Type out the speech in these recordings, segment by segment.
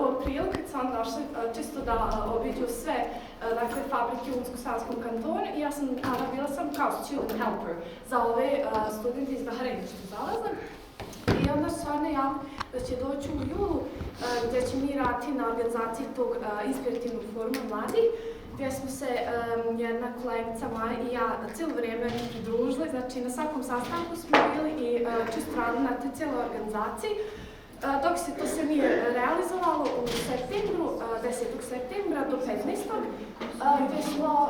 U aprilu, kad su oni došli čisto da obiđu sve fabrike u Unsko-Sanskom kantonu, i ja sam tada bila sam kao student helper za ove studente iz Bahreina što dolaze. I onda su oni najavili da će doći u julu, gdje će mi raditi na organizaciji tog inspirativnog foruma mladih, gdje smo se jedna kolegica Maja i ja cijelo vrijeme pridružili, znači na svakom sastanku smo bili i čisto radili na te cijele organizaciji. Dok se to sve nije realizovalo u septembru, 10. septembra do 15. Gdje smo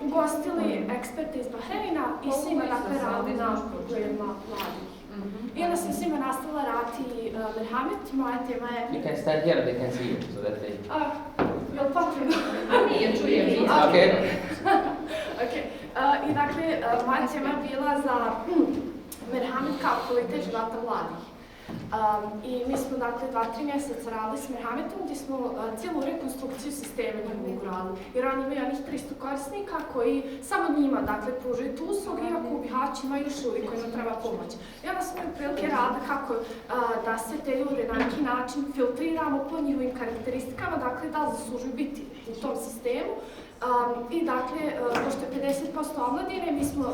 ugostili eksperte iz Bahreina i svima radili na problemima mladih. I onda sam svima nastavila raditi merhamet, moja tema je... You can stand here and they can see you, so that they... Jel potrebno? Nije, čujem. Okay. Okay. I dakle, moja tema je bila za merhamet kao kvalitet života mladih. I mi smo dakle 2-3 mjeseca radili s merhametom gdje smo cijelu rekonstrukciju sistema njihovog radili. Jer oni imaju onih 300 korisnika koji samo njima dakle pružaju tu uslugu, iako u Bihaću ima još uvijek kojima treba pomoć. I onda smo imali prilike rada kako da sve te ljude na neki način filtriramo po njihovim karakteristikama, dakle da li zaslužuju biti u tom sistemu. I dakle, pošto je 50% omladine, mi smo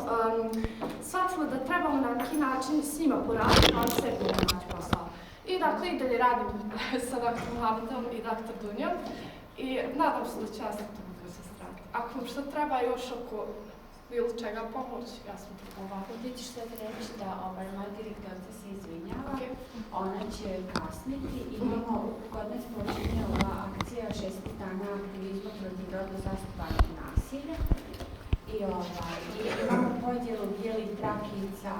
shvatili da trebamo na neki način s njima poraditi, ali sve bilo naći posao. I dakle, i dalje radim sa dr. Mohamedom i dr. Dunjom i nadam se da će ja se to mogu se strati. Ako vam što treba još oko bilo čega pomoći, ja sam tu ovako. Ti ćeš sad reći da moja direktorca se izvinjava, ona će kasniti. Imamo kod nas počinje ova akcija 6 dana aktivizma protiv rodno zasnovanog nasilja. I imamo podjelu bijelih trakica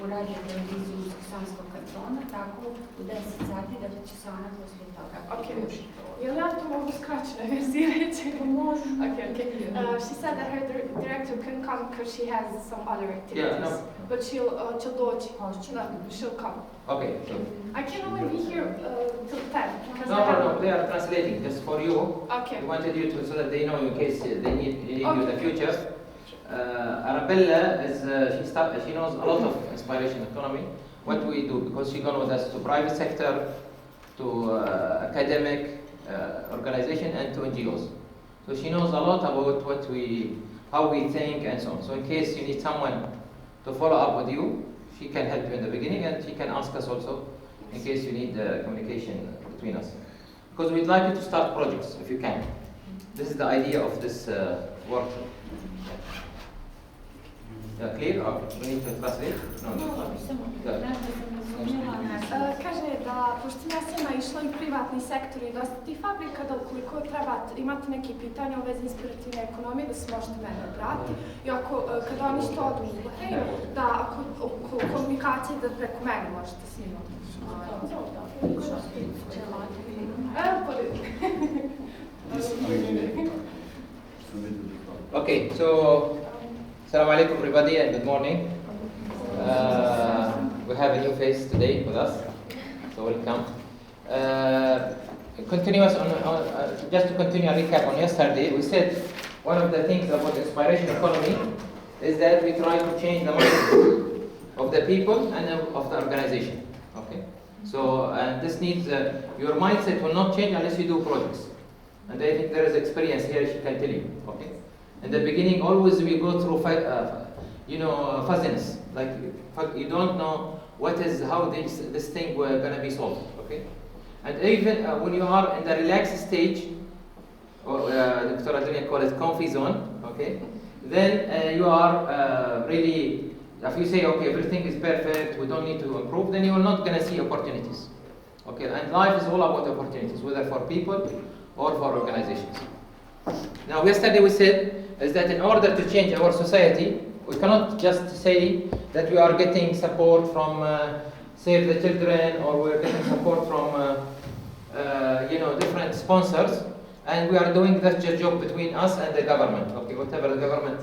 u radio televiziju Unsko-Sanskog kantona, tako u 10 sati da će se ona poslije toga uključiti. Jel ja to mogu skraćene verzije reći? Može. She said that her director couldn't come because she has some other activities. Yeah, no. But she'll doći. She'll come. Okay, so... I can only be here till 10. No, they are translating just for you. Okay. We wanted you to, so that they know in case they need you in the future. Arabella is, she knows a lot of inspiration economy. What do we do? Because she gone with us to private sector, to academic organization and to NGOs. So she knows a lot about how we think and so on. So in case you need someone to follow up with you, she can help you in the beginning and she can ask us also in case you need communication between us. Because we'd like you to start projects if you can. This is the idea of this workshop. Clear? Okay. We need to translate? No. Kaže da, pošto sam ja svima išla i privatni sektor i dosta tih fabrika, da ukoliko trebate imati neke pitanja u vezi inspirativne ekonomije, da se možete mene obratiti. I ako, kada oni što odu u Bahrein, da ako komunikacije da preko mene možete s njima. Okay, so Assalamu alaikum everybody and good morning. We have a new face today with us, so welcome. Just to continue a recap on yesterday, we said one of the things about inspiration economy is that we try to change the mindset of the people and of the organization. Okay, so and this needs your mindset will not change unless you do projects. And I think there is experience here she can tell you. Okay, in the beginning always we go through fuzziness, like you don't know how this thing will gonna be solved. Okay, and even when you are in the relaxed stage, or Dr. Adunia call it comfy zone. Okay, then you are really. If you say, okay, everything is perfect, we don't need to improve, then you are not going to see opportunities. Okay, and life is all about opportunities, whether for people or for organizations. Now, yesterday we said is that in order to change our society, we cannot just say that we are getting support from Save the Children or we're getting support from different sponsors, and we are doing that job between us and the government. Okay, whatever the government,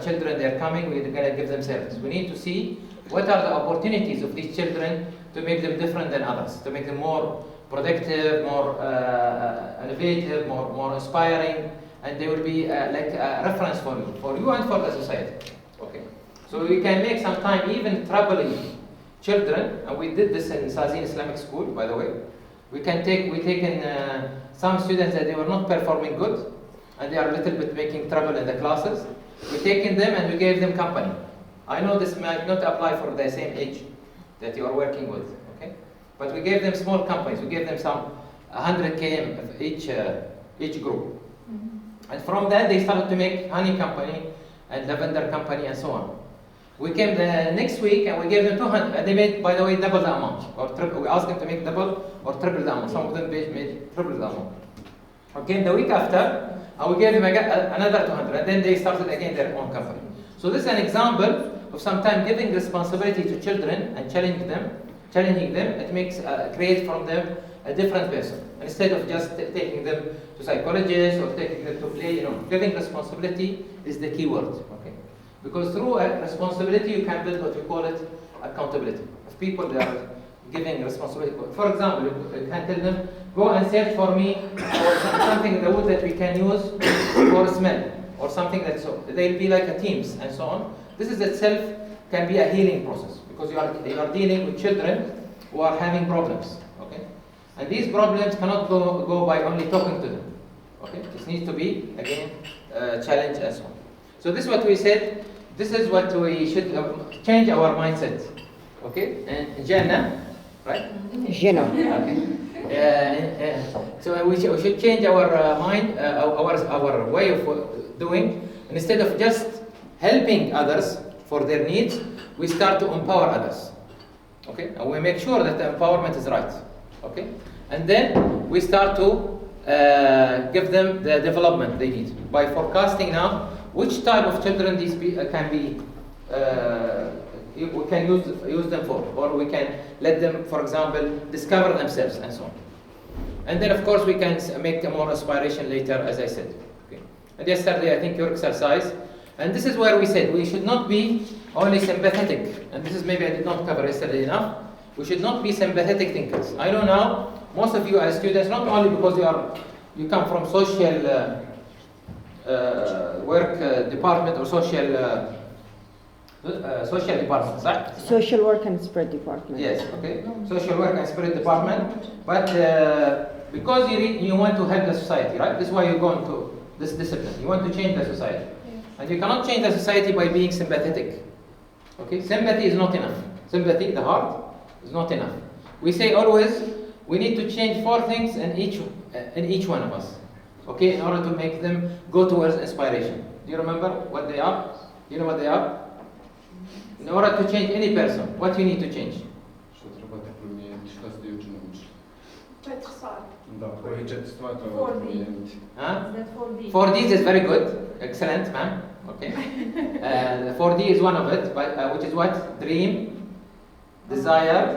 children they're coming, we're going to give them service. We need to see what are the opportunities of these children to make them different than others, to make them more productive, more innovative, more inspiring, and they will be like a reference for you and for the society. Okay, so we can make some time even traveling children, and we did this in Sazin Islamic School, by the way. We taken some students that they were not performing good, and they are a little bit making trouble in the classes. We taken them and we gave them company. I know this might not apply for the same age that you are working with, okay? But we gave them small companies. We gave them some 100 km of each group. And from that, they started to make honey company and lavender company and so on. We came the next week and we gave them 200, and they made, by the way, double the amount, or triple. We asked them to make double or triple the amount. Some of them made triple the amount. Okay, the week after, we gave them another 200, and then they started again their own company. So this is an example of sometimes giving responsibility to children and challenging them. It makes create from them a different person. Instead of just taking them to psychologists or taking them to play, giving responsibility is the key word. Okay, because through responsibility you can build what we call it accountability. If people they are giving responsibility, for example, you can tell them, go and search for me or something in the wood that we can use for smell, or something that so they'll be like a teams and so on. This is itself can be a healing process, because you are dealing with children who are having problems. Okay, and these problems cannot go by only talking to them. Okay, this needs to be again challenge and so on. So this is what we said. This is what we should change our mindset. Okay, and Jannah, right? Jannah. Okay. So we should change our mind, our way of doing. And instead of just helping others for their needs, we start to empower others. Okay, and we make sure that the empowerment is right. Okay, and then we start to give them the development they need by forecasting now which type of children these can be. We can use them for, or we can let them, for example, discover themselves and so on. And then, of course, we can make more inspiration later, as I said. Okay. And yesterday, I think your exercise, and this is where we said we should not be only sympathetic. And this is maybe I did not cover yesterday enough. We should not be sympathetic thinkers. I know now most of you as students, not only because you come from social work department or social department, right? Social work and spirit department. Yes, okay. Social work and spirit department. But because you want to help the society, right? This is why you go into this discipline. You want to change the society. And you cannot change the society by being sympathetic. Okay? Sympathy is not enough. Sympathy, the heart, is not enough. We say always, we need to change 4 things in each one of us. Okay? In order to make them go towards inspiration. Do you remember what they are? Do you know what they are? In order to change any person, what you need to change? Що треба проміняти, що стають научні. Četiri stvari. Да, коли четство то 4D. проміняти. Huh? Is that 4D? 4Ds is very good. Excellent, ma'am. Okay. 4D is one of it, but which is what? Dream, desire,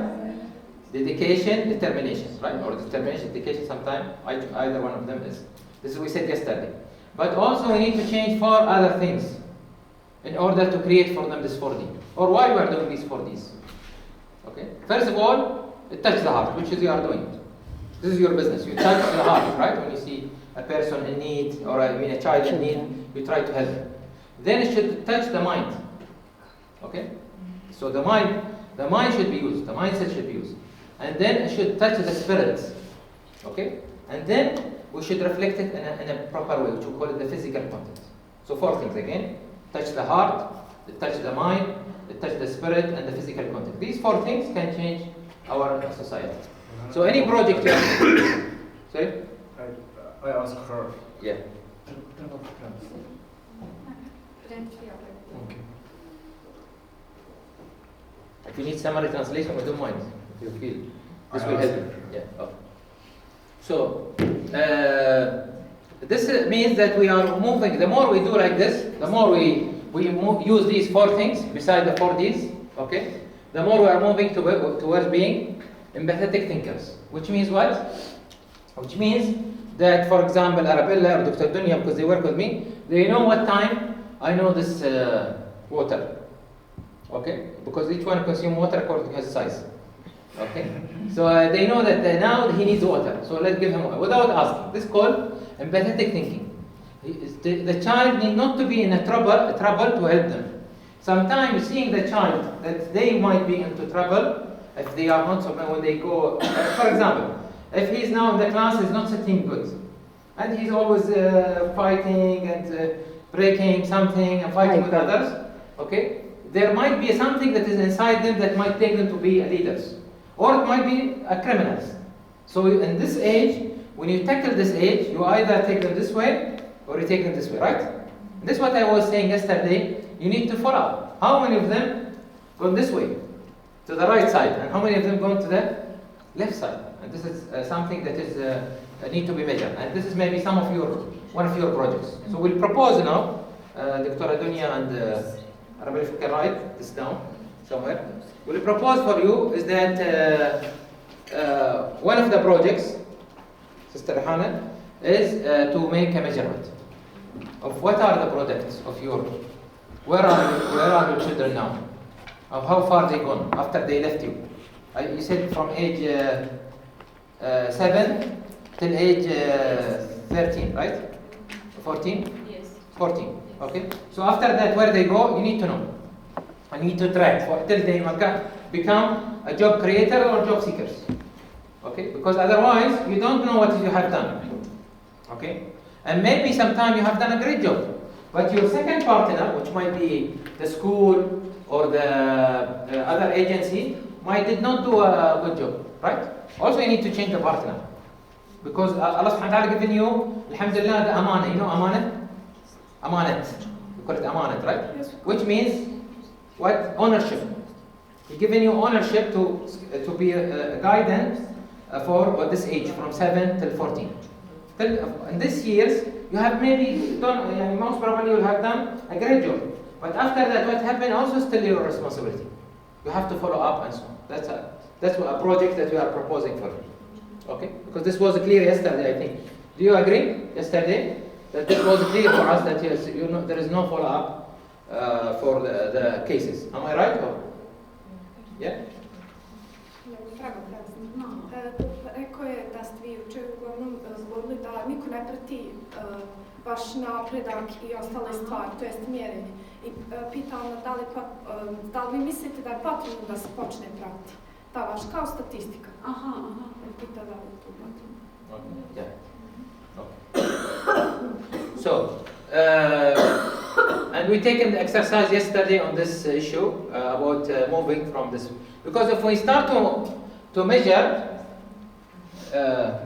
dedication, determination, right? Or determination, dedication, sometime. Either one of them is. This is what we said yesterday. But also we need to change 4 other things in order to create for them this 4D. Or why we are doing these 4Ds. Okay? First of all, touch the heart, which is you are doing. This is your business. You touch the heart, right? When you see a person in need, or a child in need, you try to help them. Then it should touch the mind. Okay? So the mind should be used. The mindset should be used. And then it should touch the spirit. Okay? And then we should reflect it in a proper way, which we call it the physical content. So 4 things again. Touch the heart, touch the mind, touch the spirit, and the physical content. These 4 things can change our society. So any project you have... Sorry? I ask her. Yeah. Треба вкрасти. Окей. If you need summary translation, we don't mind. If you feel this will help you. Yeah. Oh. So this means that we are moving. The more we do like this, the more we use these 4 things beside the 4Ds. Okay. The more we are moving towards being empathetic thinkers. Which means what? Which means that, for example, Arabella or Dr. Dunya, because they work with me, they know what time I know this water. Okay? Because each one consumes water according to his size. Okay? So they know that now he needs water. So let's give him water without asking. This is called empathetic thinking. The child need not to be in a trouble to help them. Sometimes seeing the child that they might be into trouble if they are not, so when they go, for example, if he's now in the class, he's not sitting good, and he's always fighting and breaking something and fighting with Hyper. others, okay? There might be something that is inside them that might take them to be leaders, or it might be criminals. So in this age, when you tackle this age, you either take them this way or you take them this way, right? And this is what I was saying yesterday. You need to follow. How many of them go this way, to the right side, and how many of them go to the left side? And this is something that is need to be measured. And this is maybe one of your projects. So we'll propose now, Dr. Dunya and Arabelle, if you can write this down somewhere. We'll propose for you is that one of the projects, Sister Hana, is to make a measurement of what are the products of your, where are your children now, of how far they gone after they left you. You said from age 7 till age 13, right? 14? Yes. 14, okay? So after that, where they go, you need to know. I need to track till they become a job creator or job seekers. Okay? Because otherwise, you don't know what you have done. Okay? And maybe sometime you have done a great job. But your second partner, which might be the school or the other agency, did not do a good job. Right? Also, you need to change the partner. Because Allah subhanahu wa ta'ala given you, alhamdulillah, the amanah. You know amanah? Amanat. We call it amanat, right? Yes. Which means what? Ownership. He's giving you ownership to be a guidance for this age, from 7 till 14. In these years, you have maybe done, most probably you have done a great job. But after that, what happened also still your responsibility. You have to follow up and so on. That's a project that we are proposing for you. Okay? Because this was clear yesterday, I think. Do you agree? Yesterday, that this was clear for us that yes, there is no follow up for the cases. Am I right? Or? Yeah? Rekao je da ste vi jučer uglavnom zgovorili da niko ne prati baš napredak i ostale stvari, to jest mjerenje. I pitao me da li vi mislite da je potrebno da se počne pratiti ta vaš kao statistika? Aha. Pita da li je to potrebno. Okay. Yeah. Okay. So, and we taken the exercise yesterday on this issue about moving from this, because if we start to measure,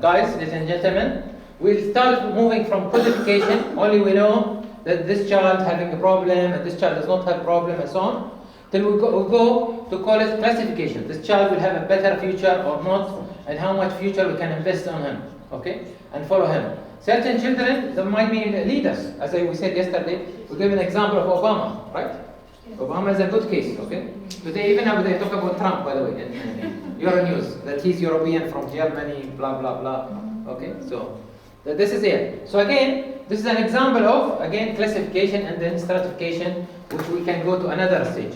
guys, ladies and gentlemen, we'll start moving from codification. Only we know that this child having a problem and this child does not have a problem and so on. Then we go to call it classification. This child will have a better future or not, and how much future we can invest on him, okay, and follow him. Certain children, they might be leaders. As we said yesterday, we gave an example of Obama, right? Obama is a good case, okay? Today, even now they talk about Trump, by the way, in Euronews, that he's European from Germany, blah, blah, blah. Okay, so this is it. So again, this is an example of, again, classification and then stratification, which we can go to another stage.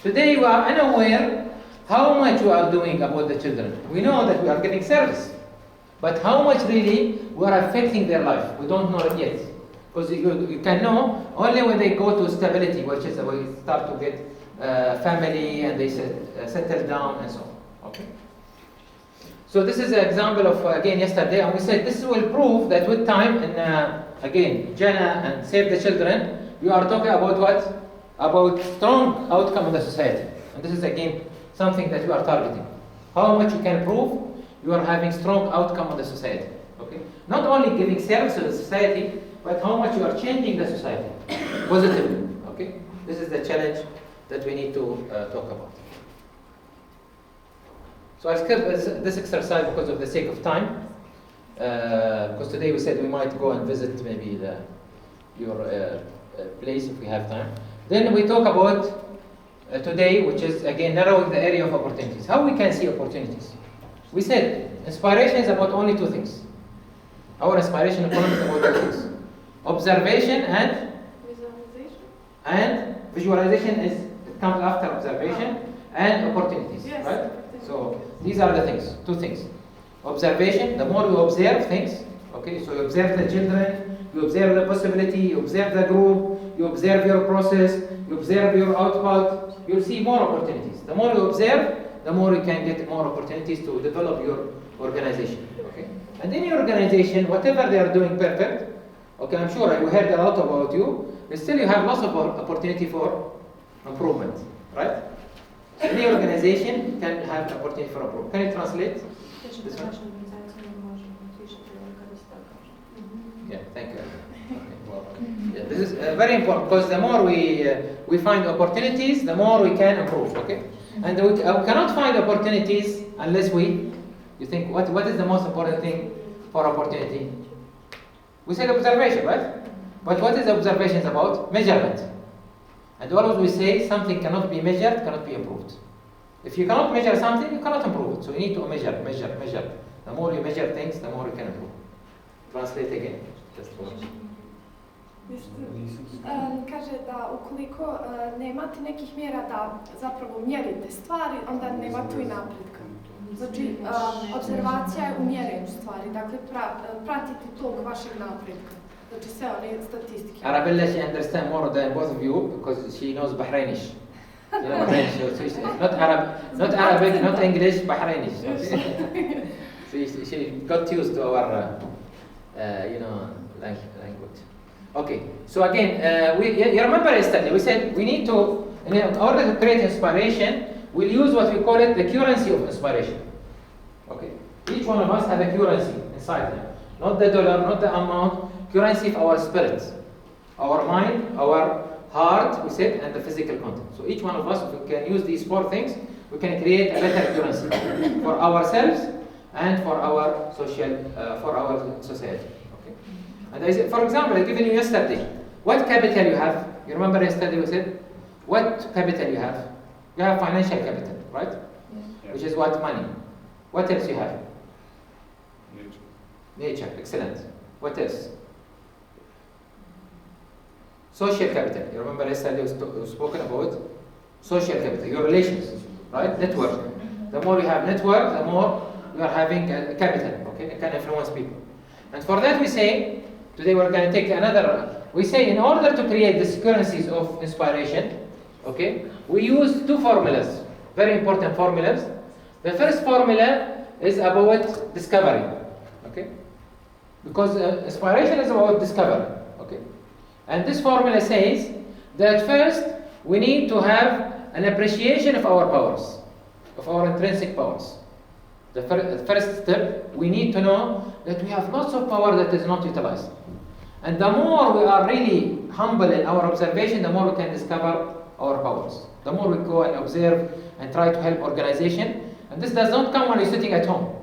Today, we are unaware how much we are doing about the children. We know that we are getting service, but how much really we are affecting their life, we don't know it yet. Because you can know only when they go to stability, which is when they start to get family and they settle down and so on. Okay. So this is an example of, again, yesterday, and we said this will prove that with time, and again, Jannah and Save the Children, you are talking about what? About strong outcome in the society. And this is again something that you are targeting. How much you can prove you are having strong outcome in the society. Okay? Not only giving service to the society, but how much you are changing the society positively. Okay? This is the challenge that we need to talk about. So I skip this exercise because of the sake of time. Because today we said we might go and visit maybe your place if we have time. Then we talk about today, which is again narrowing the area of opportunities. How we can see opportunities. We said inspiration is about only two things. Our inspiration economy is about two things. Observation and visualization it comes after observation, and opportunities, Yes. right? So these are the things, two things. Observation, the more you observe things, okay, so you observe the children, you observe the possibility, you observe the group, you observe your process, you observe your output, you'll see more opportunities. The more you observe, the more you can get more opportunities to develop your organization. Okay? And in your organization, whatever they are doing perfect, okay, I'm sure we heard a lot about you, but still you have lots of opportunity for improvement, right? So any organization can have opportunity for improvement. Can you translate? This one? Yeah, thank you. Okay, well, yeah, this is very important because the more we find opportunities, the more we can improve. Okay, and we cannot find opportunities unless you think what is the most important thing for opportunity? We said observation, right? But what is observations about? Measurement. And always we say something cannot be measured, cannot be improved. If you cannot measure something, you cannot improve it. So you need to measure. The more you measure things, the more you can improve. Translate again. Just for Kaže da ukoliko nemate nekih mjera da zapravo mjerite stvari, onda nema tu i napretka. Znači, observacija je u mjerenju stvari, dakle pratiti tog vašeg napretka. Znači sve one statistike. Arabella, she understands more than both of you because she knows Bahrainish. You know Bahrainish, so she's not Arabic, not English, Bahrainish. Okay? So she got used to our, language. Okay, so again, you remember yesterday, we said we need to, in order to create inspiration, we'll use what we call it the currency of inspiration. Okay, each one of us have a currency inside them. Not the dollar, not the amount, currency of our spirit, our mind, our heart, we said, and the physical content. So each one of us, if we can use these 4 things, we can create a better currency for ourselves and for our society. And I said, for example, I given you yesterday, what capital you have? You remember yesterday we said, what capital you have? You have financial capital, right? Yeah. Which is what? Money. What else you have? Nature. Nature, excellent. What else? Social capital. You remember yesterday we spoken about social capital, your relations, right? Network. The more you have network, the more you are having a capital, okay? It can influence people. And for that we say, today we're going to take another, we say in order to create these currencies of inspiration, okay, we use 2 formulas, very important formulas. The first formula is about discovery, okay? Because inspiration is about discovery, okay? And this formula says that first we need to have an appreciation of our powers, of our intrinsic powers. The first step, we need to know that we have lots of power that is not utilized. And the more we are really humble in our observation, the more we can discover our powers. The more we go and observe and try to help organization. And this does not come when you're sitting at home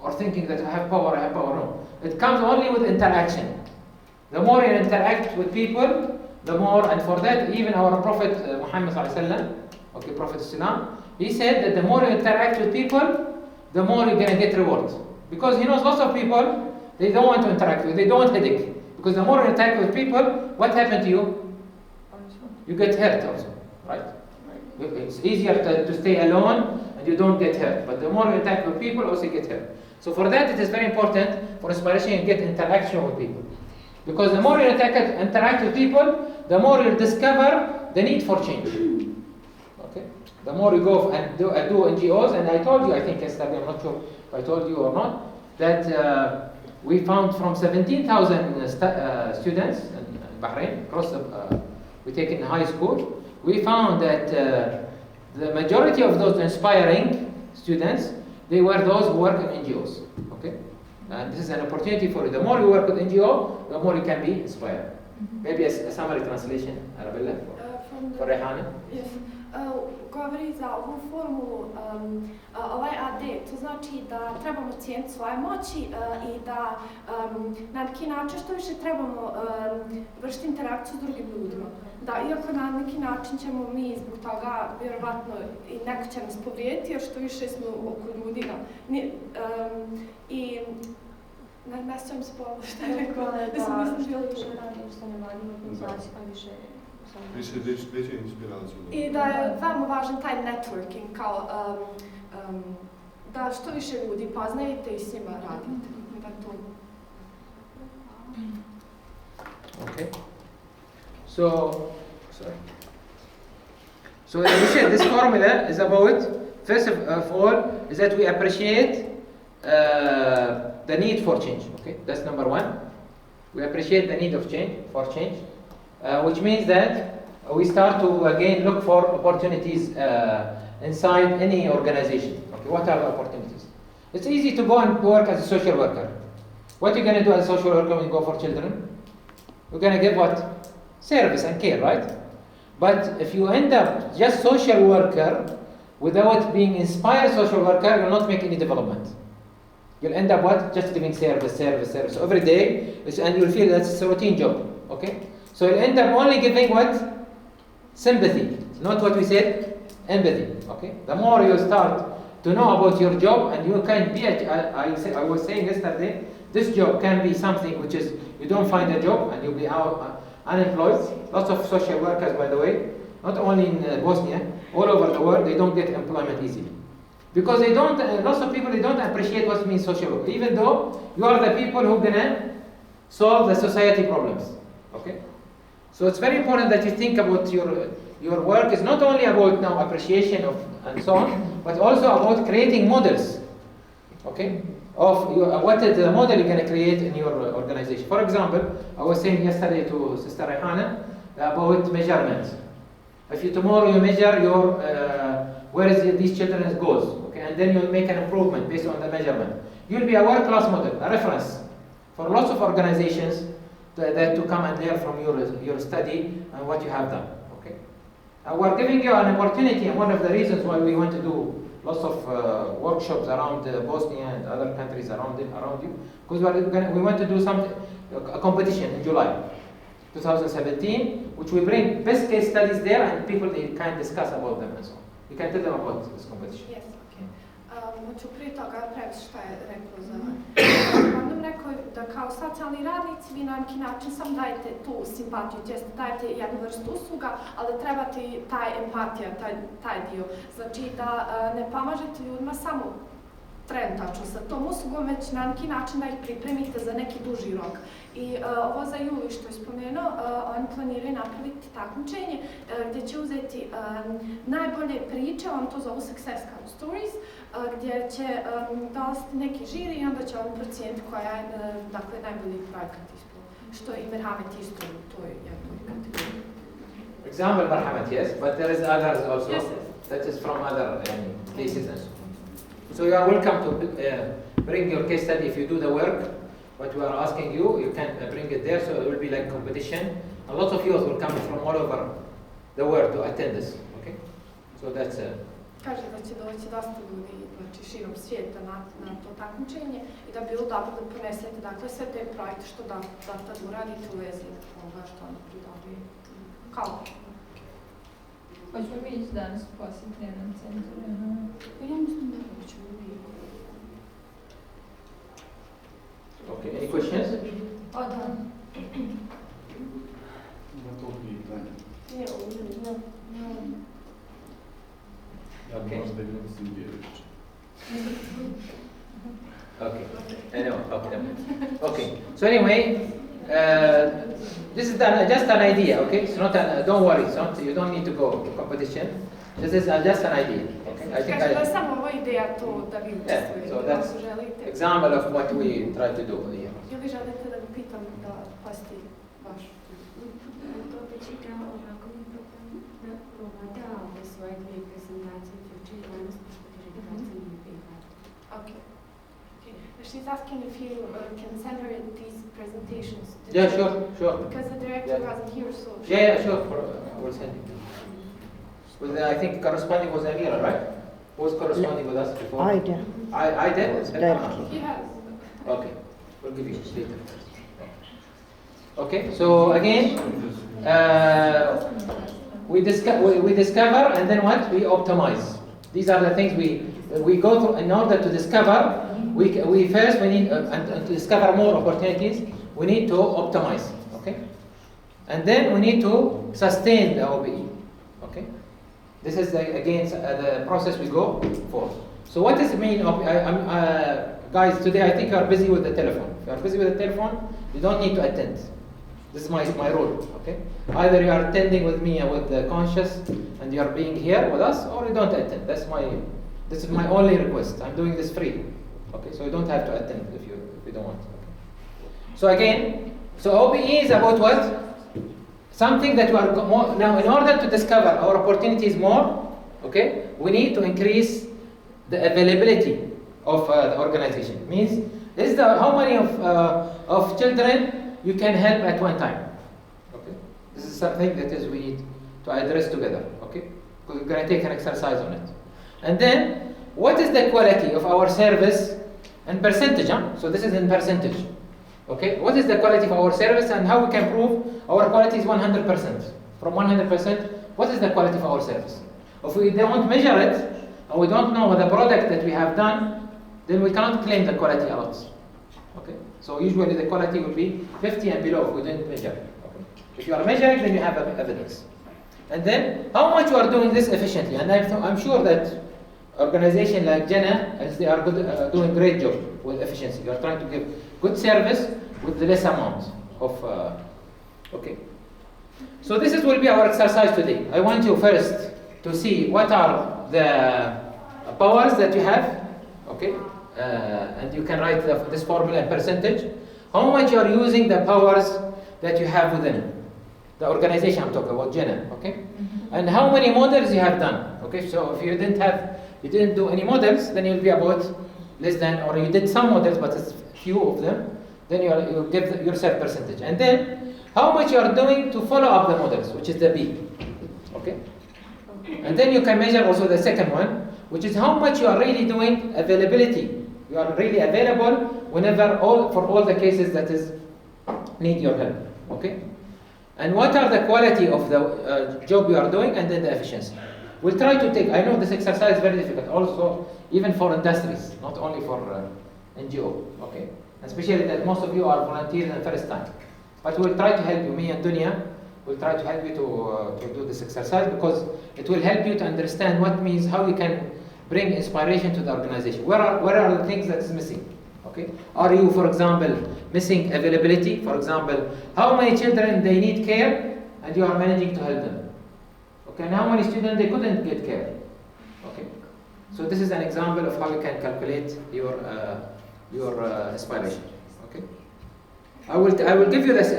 or thinking that I have power, no. It comes only with interaction. The more you interact with people, the more, and for that even our Prophet Muhammad ﷺ, okay, Prophet Islam, he said that the more you interact with people, the more you're going to get reward. Because he knows lots of people, they don't want to interact with, they don't want headache. Because the more you interact with people, what happens to you? You get hurt also, right? It's easier to stay alone and you don't get hurt. But the more you interact with people, also you get hurt. So for that, it is very important for inspiration you get interaction with people. Because the more you interact with people, the more you discover the need for change. Okay? The more you go and do NGOs, and I told you, I think yesterday, I'm not sure if I told you or not, that we found from 17,000 students in Bahrain, we take in high school, we found that the majority of those inspiring students, they were those who work in NGOs. Okay? And this is an opportunity for you. The more you work with NGO, the more you can be inspired. Maybe a summary translation, Arabella, for Rehana. Yes. Govori za ovu formulu, ovaj AD, to znači da trebamo cijeniti svoje moći i da na neki način što više trebamo vršiti interakciju s drugim ljudima. Da, iako na neki način ćemo mi zbog toga vjerovatno i neko će nas povrijediti, jer što više smo oko ljudi. I ne sjećam se pola što je rekao, mislim bilo to. Veće inspiraciju. I da je veoma važan taj networking, kao da što više ljudi poznajete i s njima radite. Da to. Okay. So, sorry. So we said this formula is about, first of all, is that we appreciate the need for change. Okay, that's number one. We appreciate the need of change, which means that we start to again look for opportunities inside any organization. Okay, what are the opportunities? It's easy to go and work as a social worker. What are you going to do as a social worker when you go for children? You're going to give what? Service and care, right? But if you end up just social worker without being inspired social worker, you'll not make any development. You'll end up what? Just giving service. So every day, and you'll feel that's a routine job. Okay? So you'll end up only giving what? Sympathy. Not what we said, empathy. Okay? The more you start to know about your job, and you can be, I was saying yesterday, this job can be something which is, you don't find a job and you'll be out, unemployed. Lots of social workers, by the way, not only in Bosnia, all over the world, they don't get employment easily. Because they don't, lots of people, they don't appreciate what means social work, even though you are the people who are gonna solve the society problems. Okay? So it's very important that you think about your work is not only about now appreciation of and so on, but also about creating models. Okay? Of what is the model you're going to create in your organization. For example, I was saying yesterday to Sister Rehana about measurements. If you tomorrow you measure your where is these children's goals, okay, and then you'll make an improvement based on the measurement. You'll be a world-class model, a reference for lots of organizations that to come and learn from your study and what you have done. Okay, we're giving you an opportunity, and one of the reasons why we want to do lots of workshops around Bosnia and other countries around you, because we want to do a competition in July 2017, which we bring best case studies there, and people they can discuss about them and so on. You can tell them about this competition. Yes, okay. Hoću prije toga previše šta je rekao za vam nam rekao da kao socijalni radnici vi na neki način sam dajete tu simpatiju, tj. dajete jednu vrstu usluga, ali treba ti taj empatija, taj dio. Znači da ne pomažete ljudima samo trenutačno sa tom uslugom, već na neki način da ih pripremite za neki duži rok. I ovo za Juli što je spomenuo, oni planiraju napraviti takmičenje gdje će uzeti najbolje priče, on to zovu Success Stories, gdje će dolaziti neki žiri i onda će on procijeniti koja je dakle, najbolji projekat ispod. Što i Merhamet isto u toj jednoj kategoriji. Example Merhamet, yes, but there is others also. Yes. That is from other cases and so on. So you are welcome to bring your case study if you do the work. What we are asking you, you can bring it there, so it will be like competition. A lot of youth will come from all over the world to attend this. Okay, so that's. Kaže da će doći dosta ljudi, znači širom svijeta na to takmičenje i da bi bilo dobro da ponesete dakle sve te projekte što da tad uradite u vezi ovoga što oni pridobiju. Kao? Hoćemo mi ići danas u posjet trenom centru? Ja mislim da ćemo biti. Okay, any questions? Ima to pitanje. Ja Okay. možda idem s Indirić. Okay. Anyway, okay. So anyway, this is just an idea. Okay, it's not. Don't worry. You don't need to go to competition. This is just an idea. Okay. I think Kaže da je samo ovo ideja to da vi učestvujete. So that's ako želite. example of what we try to do here. Ili želite da ga pitam da posjeti vaš? To već je da ovako mi promoda ove svoje dvije prezentacije, jučer i danas direktor sam ne prihvatila. Okay. She's asking if you can send her these presentations. Yeah, sure. Because the director wasn't here, so. Yeah, sure. We'll send it. With I think corresponding was Amira, right? Who was corresponding with us before? I did. I did? Directly. He has. Okay, we'll give you later. Okay, so again, we discover and then what? We optimize. These are the things we go through in order to discover. We first need and to discover more opportunities. We need to optimize. Okay, and then we need to sustain the OBE. Okay, this is again the process we go for. So what does it mean? Guys, today I think you are busy with the telephone. If you are busy with the telephone, you don't need to attend. This is my rule, okay? Either you are attending with me with the conscious and you are being here with us, or you don't attend. This is my only request. I'm doing this free, okay? So you don't have to attend if you don't want. Okay? So again, OBE is about what? Something that we are more, now in order to discover our opportunities more, okay, we need to increase the availability of the organization. Means how many of children you can help at one time. Okay, this is something that we need to address together. Okay, because we're going to take an exercise on it. And then, what is the quality of our service and percentage? So this is in percentage. Okay, what is the quality of our service and how we can prove our quality is 100%? From 100%, what is the quality of our service? If we don't measure it, and we don't know the product that we have done, then we cannot claim the quality a lot. Okay, so usually the quality will be 50 and below if we didn't measure. Okay. If you are measuring, then you have evidence. And then, how much you are doing this efficiently? And I'm sure that organization like Jannah, as they are doing a great job with efficiency. You are trying to give good service with the less amount of. Okay. So this will be our exercise today. I want you first to see what are the powers that you have. Okay. And you can write this formula in percentage. How much you are using the powers that you have within the organization. I'm talking about Jannah. Okay. And how many models you have done. Okay. So if you didn't do any models, then you'll be about less than, or you did some models, but it's few of them, then you give yourself percentage. And then, how much you are doing to follow up the models, which is the B. Okay? And then you can measure also the second one, which is how much you are really doing availability. You are really available whenever, for all the cases that need your help. Okay? And what are the quality of the job you are doing, and then the efficiency. We'll try to take, I know this exercise is very difficult, also even for industries, not only for NGO, okay? Especially that most of you are volunteers and first time. But we'll try to help you, me and Dunya, we'll try to help you to do this exercise because it will help you to understand what means, how you can bring inspiration to the organization. Where are the things that is missing, okay? Are you, for example, missing availability? For example, how many children they need care and you are managing to help them? Okay, and how many students they couldn't get care? Okay, so this is an example of how you can calculate your inspiration. Okay, I will give you this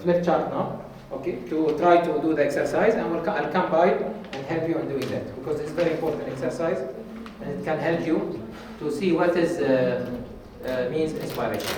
flip chart now. Okay, to try to do the exercise, and I'll come by and help you in doing that because it's a very important exercise, and it can help you to see what is means inspiration.